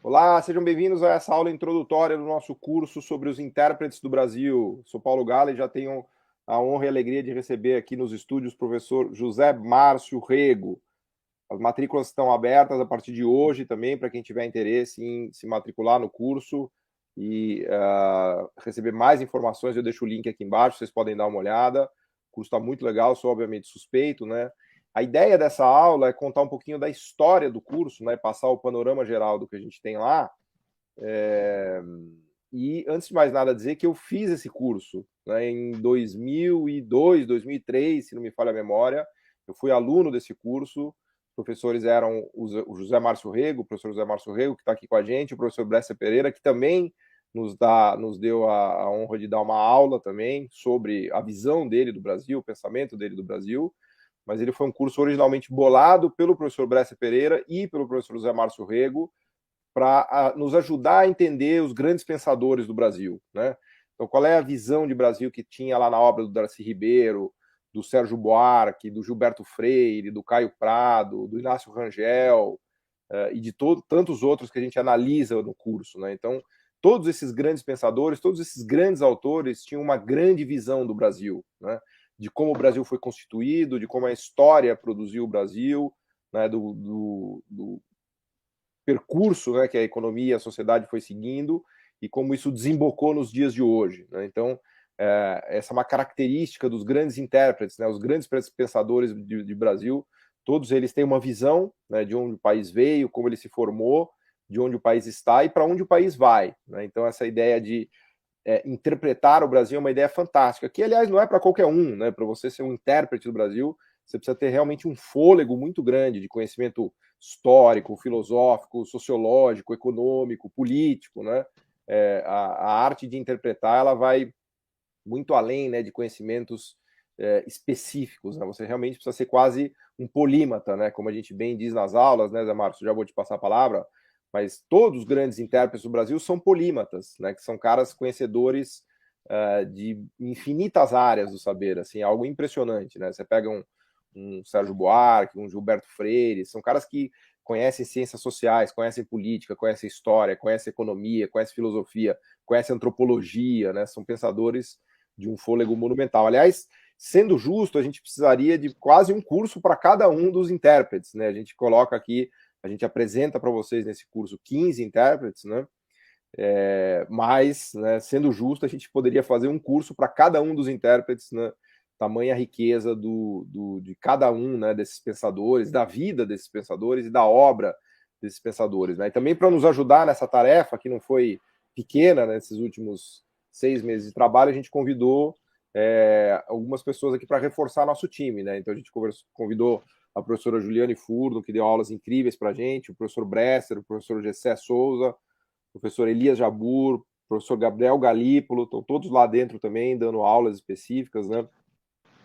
Olá, sejam bem-vindos a essa aula introdutória do nosso curso sobre os intérpretes do Brasil. Sou Paulo Gala e já tenho a honra e a alegria de receber aqui nos estúdios o professor José Márcio Rego. As matrículas estão abertas a partir de hoje também, para quem tiver interesse em se matricular no curso e receber mais informações. Eu deixo o link aqui embaixo, vocês podem dar uma olhada. O curso está muito legal, sou obviamente suspeito, né? A ideia dessa aula é contar um pouquinho da história do curso, né? Passar o panorama geral do que a gente tem lá. E, antes de mais nada, dizer que eu fiz esse curso, né, em 2002, 2003, se não me falha a memória. Eu fui aluno desse curso. Os professores eram o José Márcio Rego, o professor José Márcio Rego, que está aqui com a gente, o professor Brescia Pereira, que também nos deu a honra de dar uma aula também sobre a visão dele do Brasil, o pensamento dele do Brasil. Mas ele foi um curso originalmente bolado pelo professor Brescia Pereira e pelo professor José Márcio Rego, para nos ajudar a entender os grandes pensadores do Brasil, né? Então, qual é a visão de Brasil que tinha lá na obra do Darcy Ribeiro, do Sérgio Buarque, do Gilberto Freire, do Caio Prado, do Inácio Rangel, e de tantos outros que a gente analisa no curso, né? Então, todos esses grandes pensadores, todos esses grandes autores tinham uma grande visão do Brasil, né? De como o Brasil foi constituído, de como a história produziu o Brasil, né? Do percurso, né, que a economia e a sociedade foi seguindo e como isso desembocou nos dias de hoje, né? Então, essa é uma característica dos grandes intérpretes, né? Os grandes pensadores de Brasil, todos eles têm uma visão, né, de onde o país veio, como ele se formou, de onde o país está e para onde o país vai, né? Então, essa ideia de interpretar o Brasil é uma ideia fantástica, que, aliás, não é para qualquer um, né? Para você ser um intérprete do Brasil, você precisa ter realmente um fôlego muito grande de conhecimento histórico, filosófico, sociológico, econômico, político, né? A arte de interpretar, ela vai muito além, né, de conhecimentos específicos, né? Você realmente precisa ser quase um polímata, né? Como a gente bem diz nas aulas, né, Zé Márcio? Já vou te passar a palavra, mas todos os grandes intérpretes do Brasil são polímatas, né? Que são caras conhecedores de infinitas áreas do saber, assim, algo impressionante, né? Você pega um Sérgio Buarque, um Gilberto Freire, são caras que conhecem ciências sociais, conhecem política, conhecem história, conhecem economia, conhecem filosofia, conhecem antropologia, né? São pensadores de um fôlego monumental. Aliás, sendo justo, a gente precisaria de quase um curso para cada um dos intérpretes, né? A gente coloca aqui, a gente apresenta para vocês nesse curso 15 intérpretes, né? Mas, né, sendo justo, a gente poderia fazer um curso para cada um dos intérpretes, né? Tamanha riqueza de cada um, né, desses pensadores, da vida desses pensadores e da obra desses pensadores, né? E também para nos ajudar nessa tarefa, que não foi pequena, né, nesses últimos 6 meses de trabalho, a gente convidou algumas pessoas aqui para reforçar nosso time, né? Então a gente convidou a professora Juliane Furno, que deu aulas incríveis para a gente, o professor Bresser, o professor Gessé Souza, o professor Elias Jabur, o professor Gabriel Galípolo, estão todos lá dentro também, dando aulas específicas, né?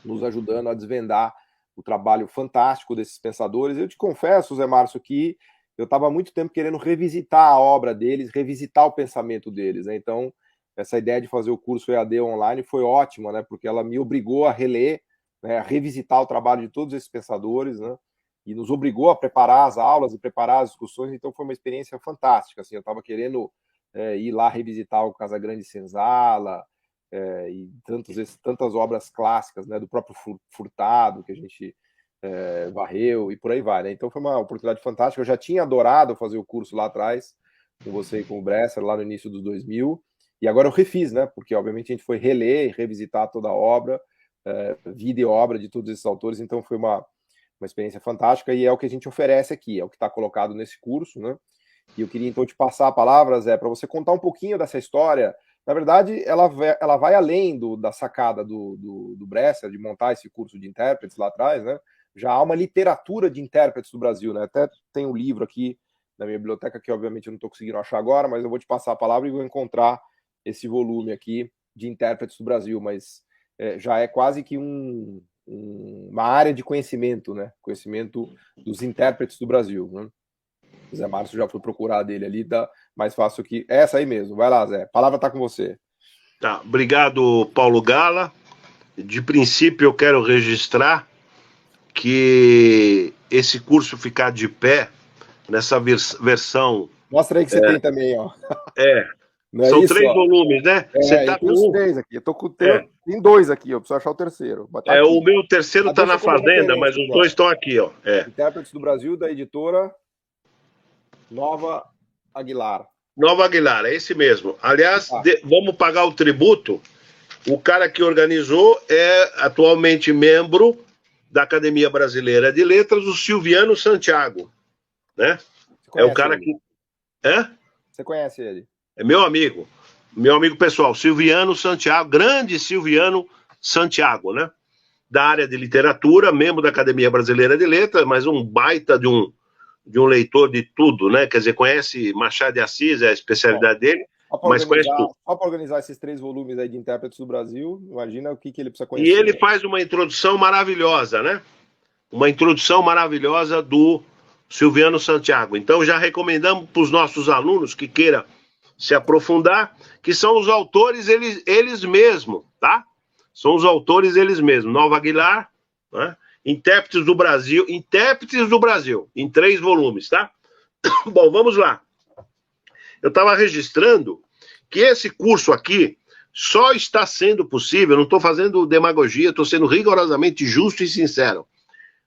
Nos ajudando a desvendar o trabalho fantástico desses pensadores. Eu te confesso, Zé Márcio, que eu estava há muito tempo querendo revisitar a obra deles, revisitar o pensamento deles, né? Então, essa ideia de fazer o curso EAD online foi ótima, né? Porque ela me obrigou a reler, né? A revisitar o trabalho de todos esses pensadores, né? E nos obrigou a preparar as aulas e preparar as discussões. Então, foi uma experiência fantástica. Assim, eu estava querendo ir lá revisitar o Casagrande Senzala, e tantas obras clássicas, né, do próprio Furtado, que a gente varreu, e por aí vai, né? Então foi uma oportunidade fantástica. Eu já tinha adorado fazer o curso lá atrás, com você e com o Bresser, lá no início dos 2000, e agora eu refiz, né? Porque, obviamente, a gente foi reler e revisitar toda a obra, vida e obra de todos esses autores, então foi uma experiência fantástica, e é o que a gente oferece aqui, é o que está colocado nesse curso, né? E eu queria, então, te passar a palavra, Zé, para você contar um pouquinho dessa história. Na verdade, ela vai além da sacada do Bresser, de montar esse curso de intérpretes lá atrás, né? Já há uma literatura de intérpretes do Brasil, né? Até tem um livro aqui na minha biblioteca, que obviamente eu não estou conseguindo achar agora, mas eu vou te passar a palavra e vou encontrar esse volume aqui de intérpretes do Brasil, mas já é quase que uma área de conhecimento, né? Conhecimento dos intérpretes do Brasil, né? Zé Márcio já foi procurar dele ali, tá mais fácil que essa aí mesmo. Vai lá, Zé. A palavra tá com você. Tá, obrigado, Paulo Gala. De princípio, eu quero registrar que esse curso ficar de pé nessa versão Mostra aí que você tem também, ó. É. Não é São isso, 3 ó? volumes, né? Você Eu tá com tenho os um. 3 aqui. Eu tô com É. tem 2 aqui, eu preciso achar o terceiro. Mas tá O aqui. meu terceiro Mas tá deixa na como Fazenda, mas referência os aqui, dois ó. estão aqui, ó. Intérpretes do Brasil, da editora Nova Aguilar. Nova Aguilar, é esse mesmo. Aliás, Tá. vamos pagar o tributo. O cara que organizou é atualmente membro da Academia Brasileira de Letras, o Silviano Santiago, né? Você É o conhece cara ele? que... É? Você conhece ele? É meu amigo pessoal, Silviano Santiago, grande Silviano Santiago, né? Da área de literatura, membro da Academia Brasileira de Letras, mas um baita de um leitor de tudo, né? Quer dizer, conhece Machado de Assis, é a Bom, especialidade dele, mas conhece tudo. só para organizar esses 3 volumes aí de intérpretes do Brasil, imagina o que ele precisa E ele conhecer. faz uma introdução maravilhosa, né? Uma introdução maravilhosa do Silviano Santiago. Então já recomendamos para os nossos alunos que queiram se aprofundar, que são os autores eles mesmos, tá? São os autores eles mesmos. Nova Aguilar, né? Intérpretes do Brasil, em 3 volumes, tá? Bom, vamos lá. Eu estava registrando que esse curso aqui só está sendo possível, não estou fazendo demagogia, estou sendo rigorosamente justo e sincero.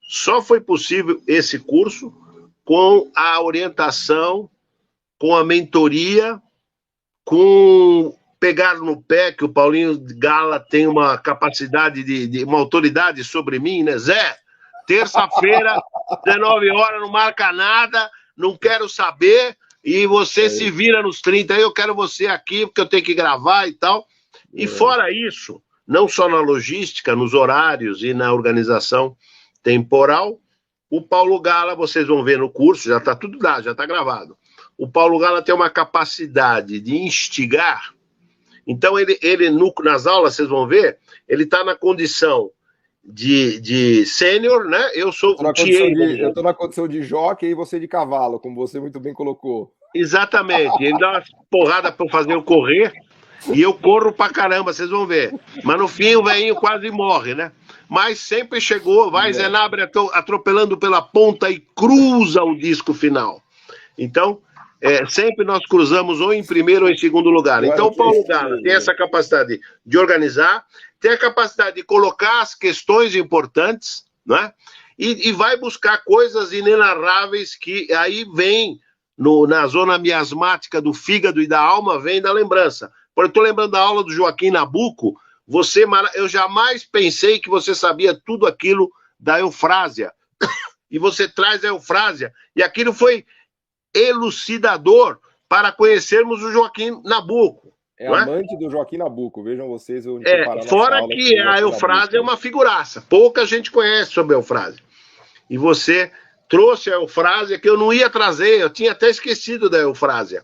Só foi possível esse curso com a orientação, com a mentoria, com pegar no pé, que o Paulinho Gala tem uma capacidade uma autoridade sobre mim, né? Zé, terça-feira, 19 horas, não marca nada, não quero saber, e você se vira nos 30, aí eu quero você aqui, porque eu tenho que gravar e tal. E fora isso, não só na logística, nos horários e na organização temporal, o Paulo Gala, vocês vão ver no curso, já está tudo lá, já está gravado. O Paulo Gala tem uma capacidade de instigar. Então, ele nas aulas, vocês vão ver, ele está na condição de sênior, né? Eu sou o Eu estou na condição de jockey e você de cavalo, como você muito bem colocou. Exatamente. Ele dá uma porrada para fazer eu correr e eu corro pra caramba, vocês vão ver. Mas no fim o velhinho quase morre, né? Mas sempre chegou, vai Zenabre atropelando pela ponta e cruza o disco final. Então, sempre nós cruzamos ou em primeiro ou em segundo lugar. Então, o Paulo Gala tem essa capacidade de organizar, tem a capacidade de colocar as questões importantes, né? E vai buscar coisas inenarráveis que aí vem na zona miasmática do fígado e da alma, vem da lembrança. Eu estou lembrando da aula do Joaquim Nabuco, eu jamais pensei que você sabia tudo aquilo da eufrásia. E você traz a eufrásia, e aquilo foi elucidador para conhecermos o Joaquim Nabuco. É amante do Joaquim Nabuco, vejam vocês onde fora que a eufrásia é uma figuraça, pouca gente conhece sobre a eufrásia. E você trouxe a eufrásia que eu não ia trazer, eu tinha até esquecido da eufrásia.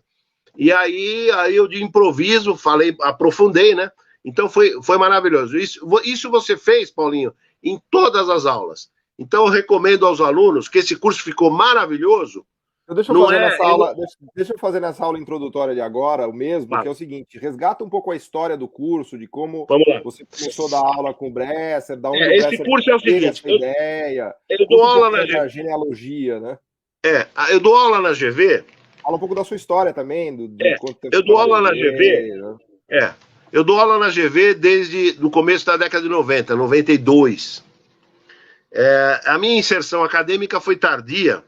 E aí eu de improviso aprofundei, né? Então foi maravilhoso. Isso você fez, Paulinho, em todas as aulas. Então eu recomendo aos alunos que esse curso ficou maravilhoso. Deixa eu fazer nessa aula introdutória de agora o mesmo, que é o seguinte: resgata um pouco a história do curso, de como você começou a dar aula com o Bresser, da onde o esse Bresser curso é o seguinte, essa ideia. Eu dou aula na GV. Genealogia, né? Eu dou aula na GV. Fala um pouco da sua história também, eu dou aula na GV. Né? Eu dou aula na GV desde o começo da década de 90, 92. A minha inserção acadêmica foi tardia,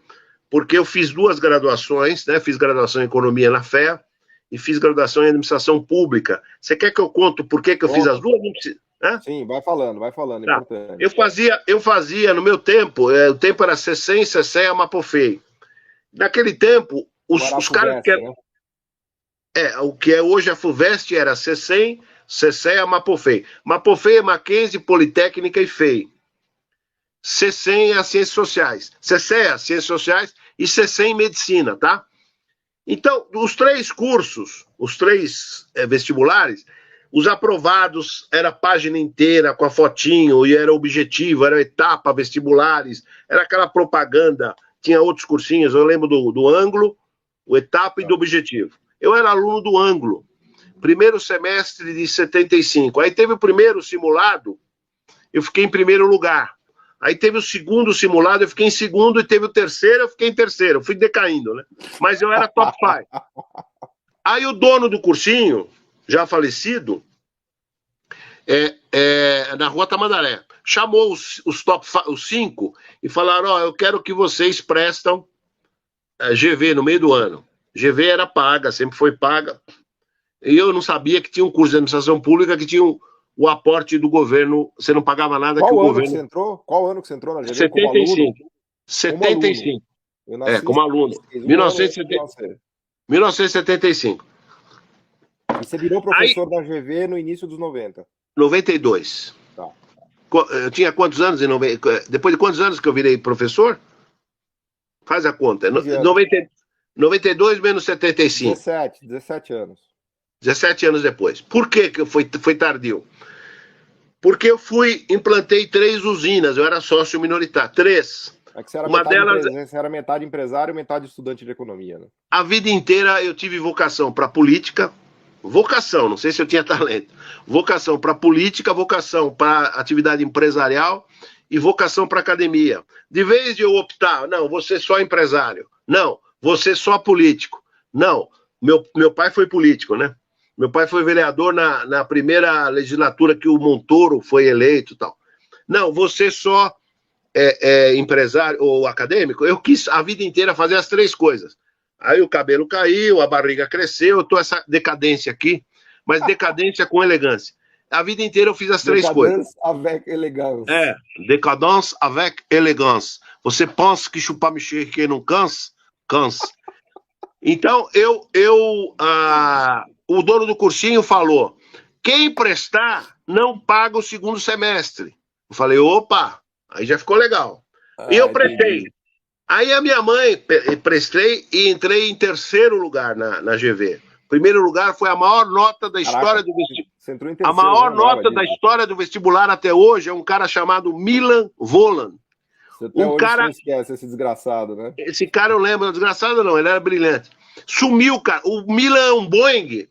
porque eu fiz 2 graduações, né? Fiz graduação em Economia na FEA e fiz graduação em Administração Pública. Você quer que eu conte por que eu fiz as 2? Não precisa, né? Sim, vai falando, tá. Importante. Eu fazia, no meu tempo, o tempo era CECEM, CECEA, Mapofei. Naquele tempo, os caras que eram... o que é hoje a FUVEST era CECEM, CECEA, Mapofei. Mapofei é Mackenzie, Politécnica e FEI. CECEM é as Ciências Sociais. CECEA, Ciências Sociais e CECEM Medicina, tá? Então, os 3 cursos, os 3 vestibulares, os aprovados era a página inteira com a fotinho e era objetivo, era etapa, vestibulares, era aquela propaganda. Tinha outros cursinhos, eu lembro do Ângulo, o etapa e do objetivo. Eu era aluno do Ângulo, primeiro semestre de 75. Aí teve o primeiro simulado, eu fiquei em primeiro lugar. Aí teve o segundo simulado, eu fiquei em segundo, e teve o terceiro, eu fiquei em terceiro. Eu fui decaindo, né? Mas eu era top 5. Aí o dono do cursinho, já falecido, na Rua Tamandaré, chamou os top 5 e falaram, eu quero que vocês prestam GV no meio do ano. GV era paga, sempre foi paga. E eu não sabia que tinha um curso de administração pública que tinha o aporte do governo, você não pagava nada. Qual que o ano governo... que você entrou? Qual ano que você entrou na GV? 75. Como aluno? 75. Eu nasci como aluno. 1975. E você virou professor da GV no início dos 90? 92. Tá. Eu tinha quantos anos? Depois de quantos anos que eu virei professor? Faz a conta. 92 menos 75. 17 anos. 17 anos depois. Por que foi tardio? Porque eu implantei 3 usinas, eu era sócio minoritário. 3. É que você era metade empresário, metade estudante de economia, né? A vida inteira eu tive vocação para política, não sei se eu tinha talento, vocação para política, vocação para atividade empresarial e vocação para academia. De vez de eu optar, não, vou ser só empresário, não, vou ser só político, não, meu pai foi político, né? Meu pai foi vereador na primeira legislatura que o Montoro foi eleito e tal. Não, vou ser só empresário ou acadêmico. Eu quis a vida inteira fazer as 3 coisas. Aí o cabelo caiu, a barriga cresceu, eu tô essa decadência aqui, mas decadência com elegância. A vida inteira eu fiz as 3 coisas. Decadence avec élégance. Decadence avec élégance. Você pensa que chupar mexer não cansa? Cansa. Então, o dono do cursinho falou, quem prestar não paga o segundo semestre. Eu falei, opa, aí já ficou legal. E eu prestei. Entendi. Aí a minha mãe, prestei e entrei em 3º lugar na GV. Primeiro lugar foi a maior nota da história do vestibular. A maior nota da história do vestibular até hoje é um cara chamado Milan Volan. Você até hoje não esquece esse desgraçado, né? Esse cara eu lembro, desgraçado não, ele era brilhante. Sumiu, cara. O Milan é um Boeing,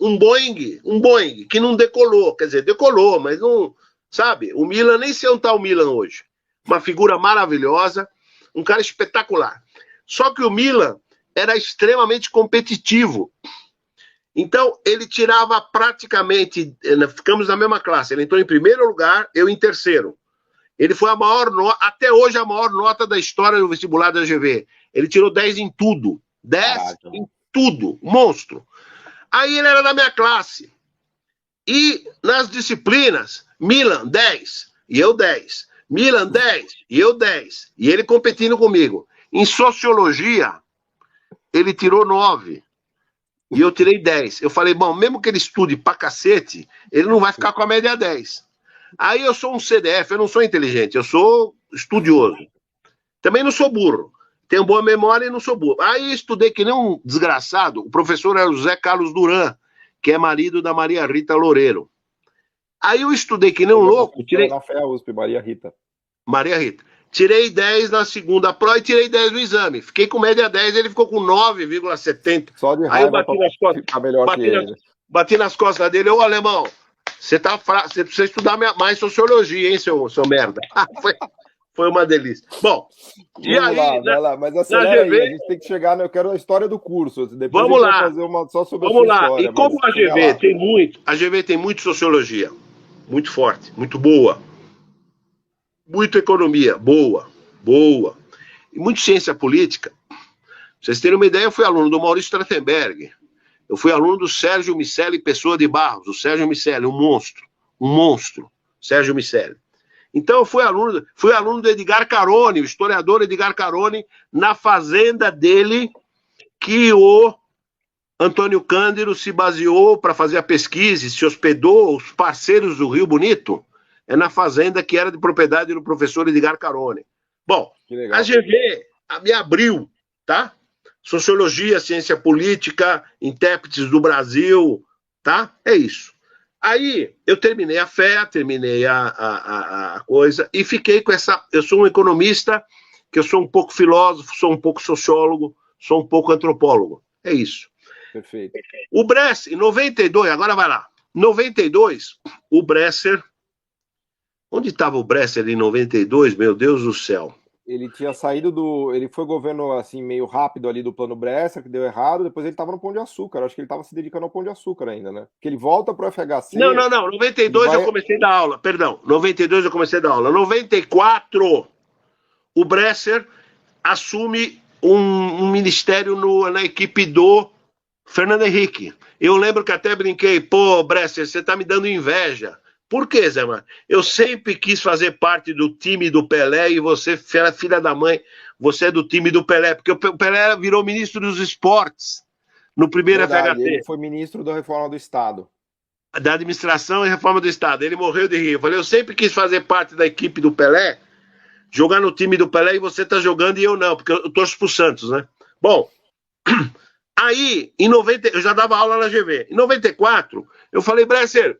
que não decolou. Quer dizer, decolou, mas não... Sabe? O Milan, nem sei onde está o Milan hoje. Uma figura maravilhosa, um cara espetacular. Só que o Milan era extremamente competitivo. Então, ele tirava praticamente... Ficamos na mesma classe. Ele entrou em 1º lugar, eu em 3º. Ele foi até hoje a maior nota da história do vestibular da GV. Ele tirou 10 em tudo. 10 Caraca. Em tudo. Monstro. Aí ele era da minha classe. E nas disciplinas, Milan, 10. E eu 10. Milan, 10. E eu 10. E ele competindo comigo. Em sociologia, ele tirou 9. E eu tirei 10. Eu falei, bom, mesmo que ele estude pra cacete, ele não vai ficar com a média 10. Aí eu sou um CDF, eu não sou inteligente, eu sou estudioso. Também não sou burro. Tenho boa memória e não sou burro. Aí estudei que nem um desgraçado. O professor era o José Carlos Duran, que é marido da Maria Rita Loureiro. Aí eu estudei que nem um louco. Tirei... Na FEA-USP, Maria Rita. Maria Rita. Tirei 10 na segunda prova e tirei 10 no exame. Fiquei com média 10, ele ficou com 9,70. Só de raiva. Aí eu bati nas costas. Bati nas costas dele. Ô, alemão, você precisa estudar mais sociologia, hein, seu merda. Foi uma delícia. Bom, e aí... Vai lá, mas acelera aí, a gente tem que chegar... Eu quero a história do curso. Depois vamos lá. Fazer uma só sobre a sua história. E como a GV tem muito sociologia, muito forte, muito boa, muito economia, boa, e muito ciência política. Pra vocês terem uma ideia, eu fui aluno do Maurício Trachtenberg, eu fui aluno do Sérgio Miceli Pessoa de Barros, o Sérgio Miceli, um monstro, Sérgio Miceli. Então eu fui aluno do Edgar Carone, o historiador Edgar Carone, na fazenda dele, que o Antônio Cândido se baseou para fazer a pesquisa, se hospedou, os parceiros do Rio Bonito, é na fazenda que era de propriedade do professor Edgar Carone. Bom, a GV me abriu, tá? Sociologia, ciência política, intérpretes do Brasil, tá? É isso. Aí eu terminei a FEA, terminei a coisa e fiquei com essa... Eu sou um economista, que eu sou um pouco filósofo, sou um pouco sociólogo, sou um pouco antropólogo. É isso. Perfeito. O Bresser, em 92, agora vai lá. Em 92, o Bresser Onde estava o Bresser em 92? Meu Deus do céu. Ele tinha saído do. Ele foi governo assim, meio rápido ali do plano Bresser, que deu errado, depois ele estava no Pão de Açúcar. Acho que ele estava se dedicando ao Pão de Açúcar ainda, né? Porque ele volta para o Não, FHC, não, não. ele 92 eu vai. comecei a dar aula. Perdão. 92 eu comecei a dar aula. 94, o Bresser assume um ministério na equipe do Fernando Henrique. Eu lembro que até brinquei, pô, Bresser, você tá me dando inveja. Por quê, Zé Márcio? Eu sempre quis fazer parte do time do Pelé e você, filha da mãe, você é do time do Pelé, porque o Pelé virou ministro dos esportes no primeiro Verdade, ele FHC, foi ministro da Reforma do Estado. da administração e reforma do Estado. Ele morreu de rir. Eu falei, eu sempre quis fazer parte da equipe do Pelé, jogar no time do Pelé e você tá jogando e eu não, porque eu torço pro Santos, né? Bom, aí, em 90, eu já dava aula na GV. Em 94, eu falei, Bresser,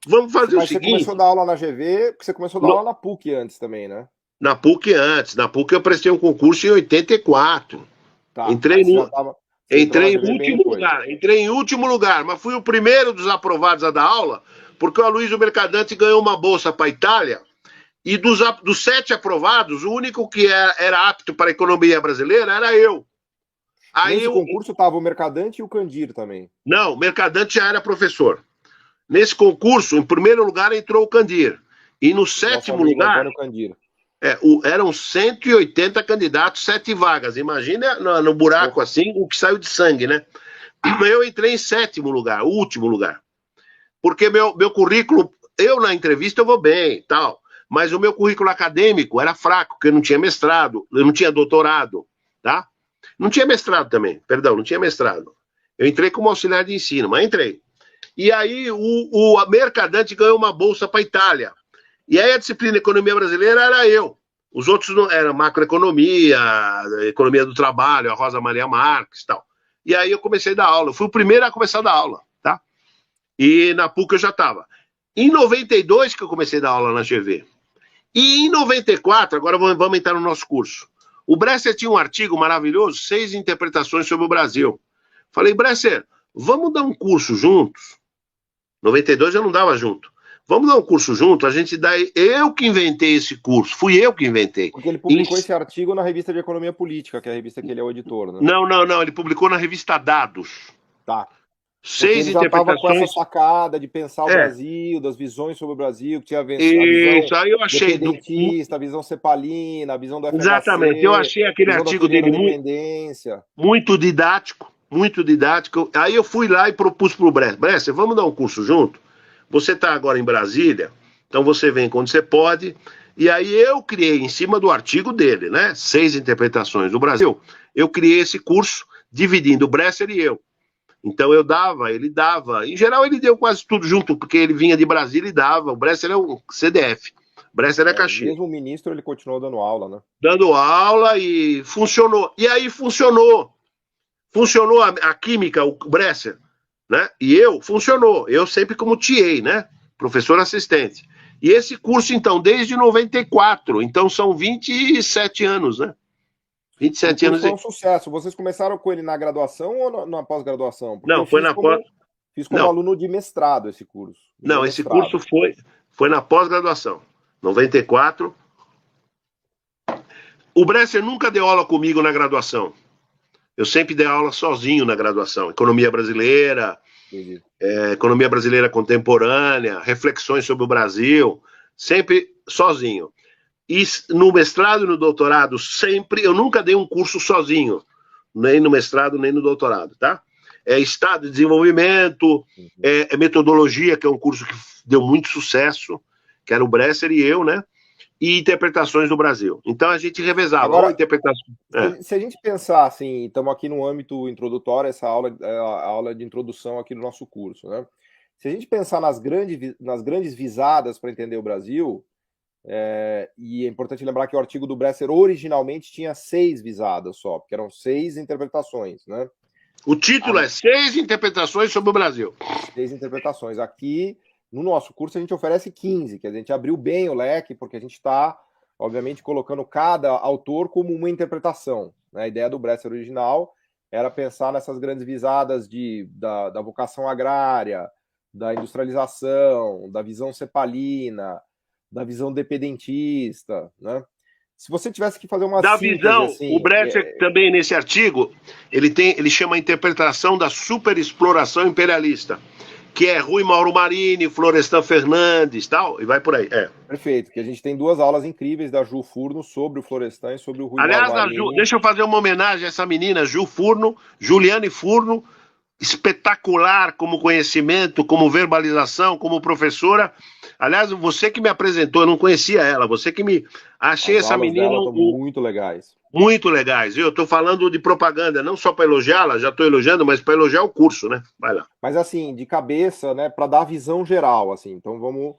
vamos fazer o Mas você começou a seguinte. dar aula na GV, porque você começou a dar No, aula na PUC antes também, né? na PUC antes. Na PUC eu prestei um concurso em 84. Tá. Entrei Aí você no, já tava. Você entrou na entrei em GV bem último depois. lugar. Entrei em último lugar, mas fui o primeiro dos aprovados a dar aula, porque o Aloysio Mercadante ganhou uma bolsa para a Itália. E dos 7 aprovados, o único que era apto para a economia brasileira era eu. Aí Nesse eu. concurso tava o Mercadante e o Candir também. Não, o Mercadante já era professor. Nesse concurso, em primeiro lugar, entrou o Candir. E no Nosso sétimo amigo lugar, Antônio Candir. eram 180 candidatos, 7 vagas. Imagina no buraco Porra. assim o que saiu de sangue, né? Eu entrei em sétimo lugar, o último lugar. Porque meu currículo, eu na entrevista eu vou bem tal, mas o meu currículo acadêmico era fraco, porque eu não tinha mestrado, eu não tinha doutorado, tá? Não tinha mestrado também, perdão, não tinha mestrado. Eu entrei como auxiliar de ensino, mas entrei. E aí o Mercadante ganhou uma bolsa para a Itália. E aí a disciplina Economia Brasileira era eu. Os outros não eram macroeconomia, economia do trabalho, a Rosa Maria Marques e tal. E aí eu comecei a dar aula. Eu fui o primeiro a começar a dar aula, tá? E na PUC eu já estava. Em 92 que eu comecei a dar aula na GV. E em 94, agora vamos entrar no nosso curso. O Bresser tinha um artigo maravilhoso, 6 interpretações sobre o Brasil. Falei, Bresser, vamos dar um curso juntos? 92 eu não dava junto. Vamos dar um curso junto? A gente dá. Eu que inventei esse curso, fui eu que inventei. Porque ele publicou esse artigo na revista de Economia Política, que é a revista que ele é o editor, né? Não, não, não. Ele publicou na revista Dados. Tá. Porque 6 ele já estava com essa interpretações. sacada de pensar o É. Brasil, das visões sobre o Brasil, que tinha a visão Isso, aí eu achei. dependentista, a visão cepalina, a visão do Exatamente. Eu FHC, achei a aquele visão da artigo teoria da dele dependência. muito didático, muito didático. Aí eu fui lá e propus para o Bresser, vamos dar um curso junto? Você está agora em Brasília, então você vem quando você pode. E aí eu criei, em cima do artigo dele, né? 6 interpretações do Brasil, eu criei esse curso, dividindo o Bresser e eu. Então eu dava, ele dava. Em geral, ele deu quase tudo junto, porque ele vinha de Brasília e dava. O Bresser é um CDF. O Bresser é Caxias. Mesmo o ministro, ele continuou dando aula, né? Dando aula e funcionou. E aí funcionou. Funcionou a química, o Bresser, né? E eu, funcionou. Eu sempre como TA, né? Professor assistente. E esse curso, então, desde 94. Então, são 27 anos, né? E o 27 curso anos. foi um sucesso. Vocês começaram com ele na graduação ou na pós-graduação? Porque Não, eu foi na pós. fiz como Não, aluno de mestrado esse curso. não, esse curso foi na pós-graduação. 94. O Bresser nunca deu aula comigo na graduação. Eu sempre dei aula sozinho na graduação. Economia brasileira, economia brasileira contemporânea, reflexões sobre o Brasil, sempre sozinho. E no mestrado e no doutorado, sempre, eu nunca dei um curso sozinho, nem no mestrado, nem no doutorado, tá? É Estado de Desenvolvimento, é Metodologia, que é um curso que deu muito sucesso, que era o Bresser e eu, né? E Interpretações do Brasil. Então a gente revezava. Agora, interpretação. Se a gente pensar assim, estamos aqui no âmbito introdutório, essa aula é a aula de introdução aqui do nosso curso, né? Se a gente pensar nas grandes visadas para entender o Brasil, e é importante lembrar que o artigo do Bresser originalmente tinha 6 visadas só, porque eram 6 interpretações, né? O título é 6 interpretações sobre o Brasil. 6 interpretações. Aqui, no nosso curso, a gente oferece 15, que a gente abriu bem o leque, porque a gente está, obviamente, colocando cada autor como uma interpretação. Né? A ideia do Bresser original era pensar nessas grandes visadas da vocação agrária, da industrialização, da visão cepalina, da visão dependentista, né? Se você tivesse que fazer uma da síntese, visão, assim, o Bresser também nesse artigo, ele chama a interpretação da superexploração imperialista, que é Rui Mauro Marini, Florestan Fernandes, tal, e vai por aí. Perfeito, que a gente tem 2 aulas incríveis da Ju Furno sobre o Florestan e sobre o Rui Aliás, Mauro Marini. deixa eu fazer uma homenagem a essa menina, Juliane Furno, espetacular como conhecimento, como verbalização, como professora. Aliás, você que me apresentou, eu não conhecia ela, você que me... Achei essa menina... muito legais. Muito legais. Eu estou falando de propaganda, não só para elogiá-la, já estou elogiando, mas para elogiar o curso, né? Vai lá. Mas assim, de cabeça, né, para dar a visão geral, assim. Então vamos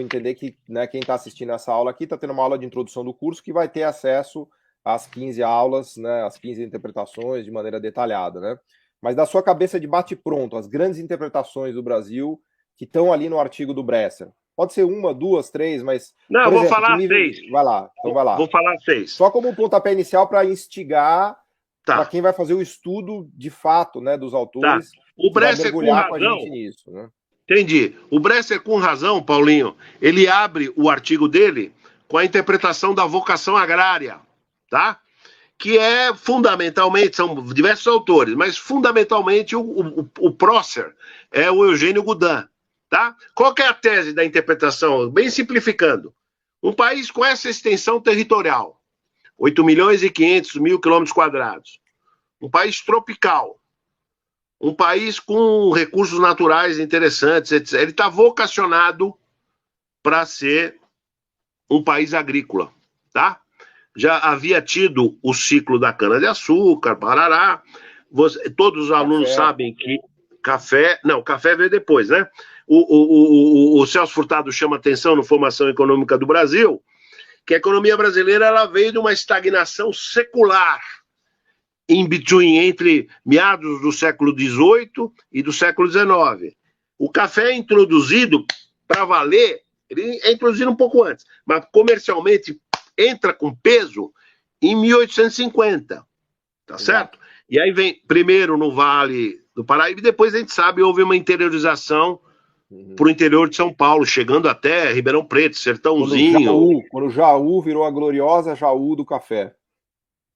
entender que, né, quem está assistindo essa aula aqui está tendo uma aula de introdução do curso que vai ter acesso às 15 aulas, né, às 15 interpretações de maneira detalhada, né? Mas da sua cabeça de bate-pronto, as grandes interpretações do Brasil que estão ali no artigo do Bresser. Pode ser 1, 2, 3, mas... Não, eu vou falar 6. Vai lá, então vai lá. Vou falar 6. Só como um pontapé inicial para instigar para Tá. quem vai fazer o estudo de fato, né, dos autores. Tá. O Bresser com razão. Com a gente nisso, né? Entendi. O Bresser com razão, Paulinho, ele abre o artigo dele com a interpretação da vocação agrária, tá? Que é fundamentalmente, são diversos autores, mas fundamentalmente o prócer é o Eugênio Goudin, tá? Qual que é a tese da interpretação? Bem simplificando, um país com essa extensão territorial, 8.500.000 quilômetros quadrados, um país tropical, um país com recursos naturais interessantes, etc. Ele está vocacionado para ser um país agrícola, tá? Já havia tido o ciclo da cana-de-açúcar, parará. Todos os alunos sabem que café veio depois, né? O Celso Furtado chama atenção no Formação Econômica do Brasil, que a economia brasileira ela veio de uma estagnação secular, in between, entre meados do século XVIII e do século XIX. O café é introduzido para valer, ele é introduzido um pouco antes, mas comercialmente entra com peso em 1850, tá certo? E aí vem primeiro no Vale do Paraíba e depois a gente sabe houve uma interiorização para o interior de São Paulo, chegando até Ribeirão Preto, Sertãozinho. Quando o Jaú virou a gloriosa Jaú do café.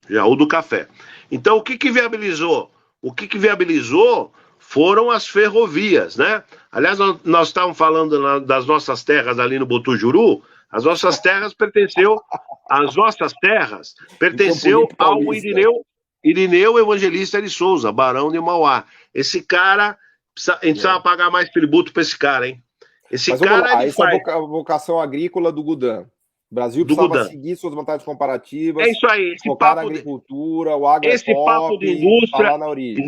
Jaú do café. Então o que viabilizou? O que viabilizou foram as ferrovias, né? Aliás, nós estávamos falando das nossas terras ali no Botujuru. As nossas terras pertenceu ao Irineu Evangelista de Souza, Barão de Mauá. Esse cara, a gente precisava pagar mais tributo para esse cara, hein? Mas cara lá, essa é a vocação agrícola do Goudin. O Brasil precisava seguir suas vantagens comparativas. É isso aí. Focar na agricultura, o agro esse papo de indústria, falar na origem.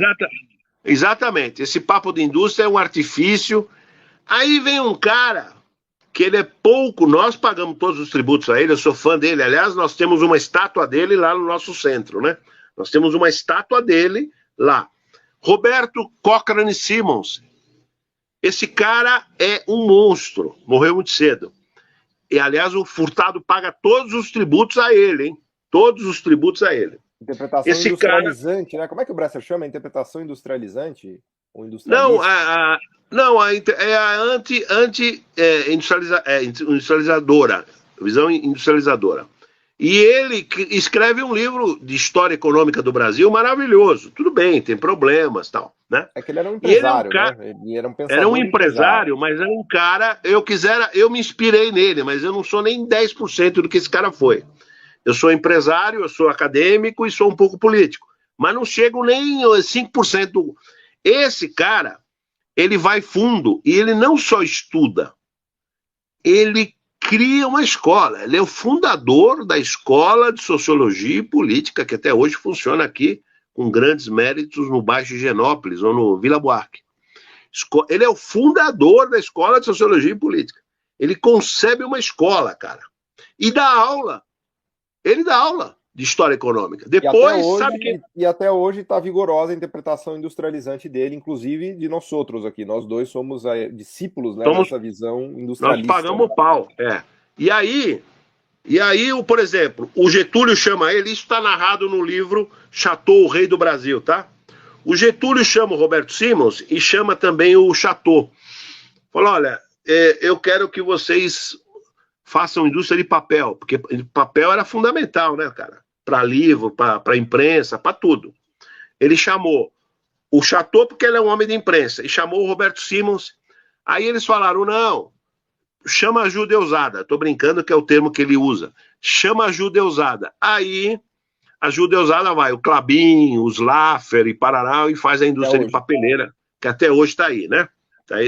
Exatamente. Esse papo de indústria é um artifício. Aí vem um cara que ele é pouco, nós pagamos todos os tributos a ele, eu sou fã dele, aliás, nós temos uma estátua dele lá no nosso centro, né? Nós temos uma estátua dele lá. Roberto Cochrane Simmons. Esse cara é um monstro, morreu muito cedo. E, aliás, o Furtado paga todos os tributos a ele, hein? Todos os tributos a ele. Interpretação industrializante, né? Como é que o Bresser chama? Interpretação industrializante? Ou industrialista? É a industrializadora, visão industrializadora. E ele escreve um livro de história econômica do Brasil maravilhoso. Tudo bem, tem problemas, tal, né? É que ele era um empresário, né? Ele era um pensador. Era um empresário, mas era um cara. Eu me inspirei nele, mas eu não sou nem 10% do que esse cara foi. Eu sou empresário, eu sou acadêmico e sou um pouco político, mas não chego nem 5%. Esse cara, ele vai fundo e ele não só estuda, ele cria uma escola. Ele é o fundador da Escola de Sociologia e Política, que até hoje funciona aqui com grandes méritos no Baixo Higienópolis ou no Vila Buarque. Ele é o fundador da Escola de Sociologia e Política. Ele concebe uma escola, cara, e dá aula. Ele dá aula de história econômica. Depois, e até hoje está vigorosa a interpretação industrializante dele, inclusive de nós outros aqui. Nós dois somos discípulos, né, dessa visão industrialista. Nós pagamos o pau, E aí, por exemplo, o Getúlio chama ele, isso está narrado no livro Chateau, o Rei do Brasil, tá? O Getúlio chama o Roberto Simmons e chama também o Chateau. Falou, olha, eu quero que vocês façam indústria de papel, porque papel era fundamental, né, cara? Para livro, para imprensa, para tudo. Ele chamou o Chateau, porque ele é um homem de imprensa, e chamou o Roberto Simons. Aí eles falaram, não, chama a judeusada. Tô brincando que é o termo que ele usa. Chama a judeusada. Aí a judeusada vai, o Klabin, os Laffer e Parará, e faz a indústria de papeleira, que até hoje está aí, né?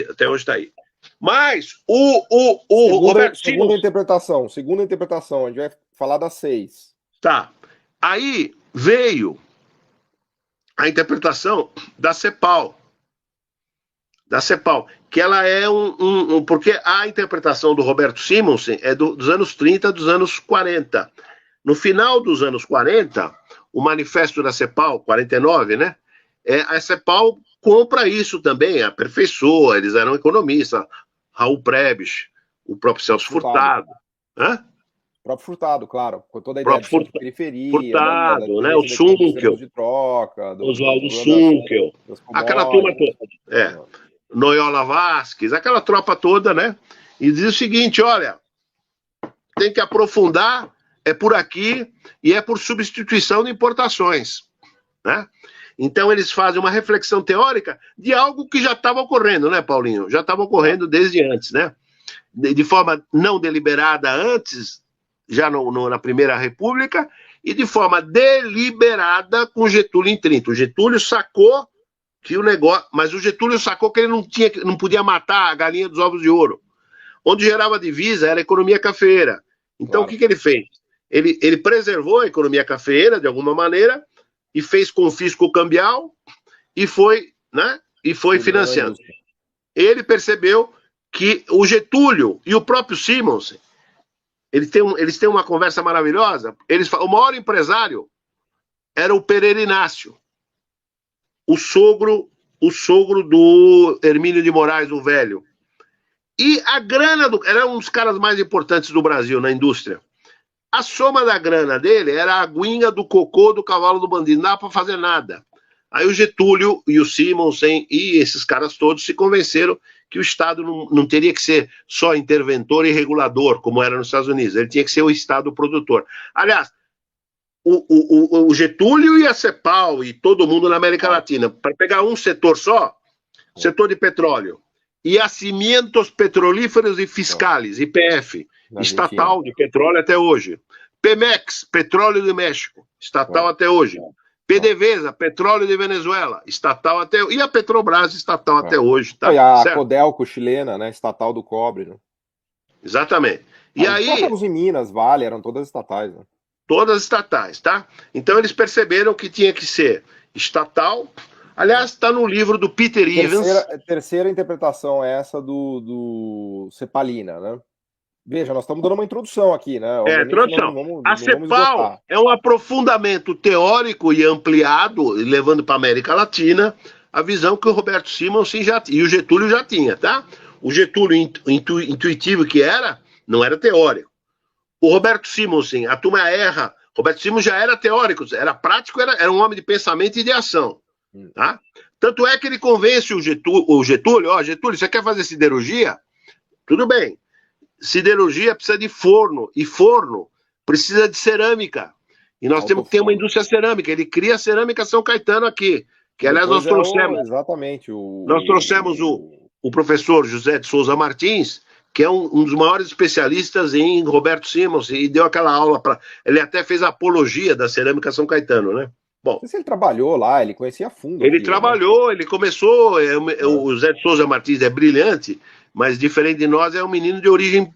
Até hoje está aí. Mas o Roberto Simons... Segunda interpretação, a gente vai falar das 6. Tá. Aí veio a interpretação da CEPAL. Que ela é porque a interpretação do Roberto Simonsen é dos anos 30, dos anos 40. No final dos anos 40, o manifesto da CEPAL, 49, né? A CEPAL compra isso também, aperfeiçoa, eles eram economistas, Raul Prebisch, o próprio Celso Furtado. Hã? O próprio Furtado, claro, com toda a ideia de periferia, Furtado, né? O Sunkel, de troca, Oswaldo Sunkel, aquela turma toda. Noyola Vasquez, aquela tropa toda, né? E diz o seguinte, olha, tem que aprofundar, é por aqui e é por substituição de importações, né? Então eles fazem uma reflexão teórica de algo que já estava ocorrendo, né, Paulinho? Já estava ocorrendo desde antes, né? De forma não deliberada antes, já na Primeira República, e de forma deliberada com Getúlio em 30. O Getúlio sacou que o negócio... Mas o Getúlio sacou que ele não podia matar a galinha dos ovos de ouro. Onde gerava divisa era a economia cafeeira. Então, claro. O que ele fez? Ele preservou a economia cafeeira, de alguma maneira, e fez confisco cambial, e foi, né? E foi financiando. Ele percebeu que o Getúlio e o próprio Simonsen, eles têm uma conversa maravilhosa. O maior empresário era o Pereira Inácio, o sogro do Hermínio de Moraes, o velho. E a grana era um dos caras mais importantes do Brasil na indústria. A soma da grana dele era a aguinha do cocô do cavalo do bandido, não dava para fazer nada. Aí o Getúlio e o Simonsen e esses caras todos se convenceram que o Estado não teria que ser só interventor e regulador, como era nos Estados Unidos. Ele tinha que ser o Estado produtor. Aliás, o Getúlio e a CEPAL e todo mundo na América Latina, para pegar um setor só, setor de petróleo, e Yacimientos Petrolíferos e Fiscales, IPF, estatal de petróleo até hoje. Pemex, Petróleo do México, estatal até hoje. PDVSA, Petróleo de Venezuela, estatal até hoje. E a Petrobras, estatal até hoje. Tá? E a Codelco chilena, né, estatal do cobre. Né? Exatamente. E aí... em Minas, Vale, eram todas estatais. Né? Todas estatais, tá? Então eles perceberam que tinha que ser estatal. Aliás, está no livro do Peter Evans. Terceira interpretação é essa do Cepalina, né? Veja, nós estamos dando uma introdução aqui, né? Introdução. A CEPAL é um aprofundamento teórico e ampliado, levando para a América Latina, a visão que o Roberto Simonsen e o Getúlio já tinha, tá? O Getúlio, intuitivo que era, não era teórico. O Roberto Simonsen, a turma erra. Roberto Simons já era teórico, era prático, era um homem de pensamento e de ação. Tá? Tanto é que ele convence o Getúlio, ó, Getúlio, você quer fazer siderurgia? Tudo bem. Siderurgia precisa de forno, e forno precisa de cerâmica. E nós temos que ter uma indústria cerâmica. Ele cria a cerâmica São Caetano aqui, que aliás nós trouxemos. Exatamente. Nós trouxemos o professor José de Souza Martins, que é um dos maiores especialistas em Roberto Simons, e deu aquela aula para... Ele até fez a apologia da cerâmica São Caetano, né? Bom, não sei se ele trabalhou lá, ele conhecia a fundo. Ele trabalhou, né? Ele começou. O Zé de Souza Martins é brilhante, mas diferente de nós, é um menino de origem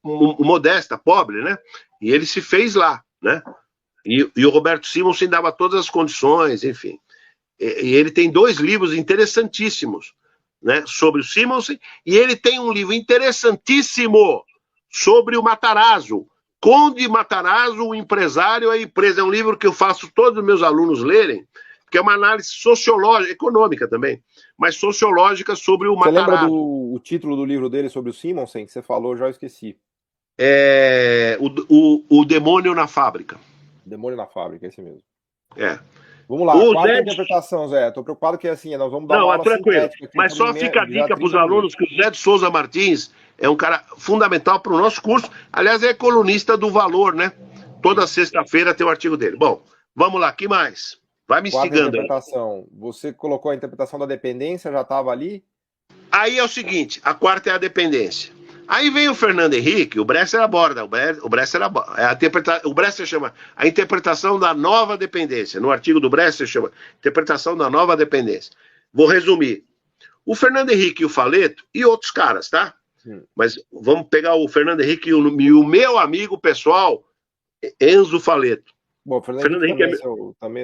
modesta, pobre, né? E ele se fez lá, né? E o Roberto Simonsen dava todas as condições, enfim. E ele tem 2 livros interessantíssimos, né, sobre o Simonsen, e ele tem um livro interessantíssimo sobre o Matarazzo. Conde Matarazzo, o empresário e a empresa. É um livro que eu faço todos os meus alunos lerem, que é uma análise sociológica, econômica também, mas sociológica sobre o Matarazzo. Você lembra o título do livro dele sobre o Simonsen, que você falou, já esqueci. O Demônio na Fábrica. Demônio na Fábrica, esse mesmo. Vamos lá, O quarta Zé... interpretação, Zé. Estou preocupado que assim, nós vamos dar Não, uma é aula tranquilo. sintética aqui. Mas só fica a dica para os alunos que o Zé de Souza Martins é um cara fundamental para o nosso curso. Aliás, é colunista do Valor, né? Toda sexta-feira tem o artigo dele. Bom, vamos lá, que mais? Vai me Quarta instigando aí. interpretação. Você colocou a interpretação da dependência, já estava ali? Aí é o seguinte, a quarta é a dependência. Aí vem o Fernando Henrique, o Bresser aborda, o Bresser chama a interpretação da nova dependência. No artigo do Bresser chama interpretação da nova dependência. Vou resumir. O Fernando Henrique e o Faleto e outros caras, tá? Mas vamos pegar o Fernando Henrique e o meu amigo pessoal, Enzo Faleto. Bom, o Fernando Henrique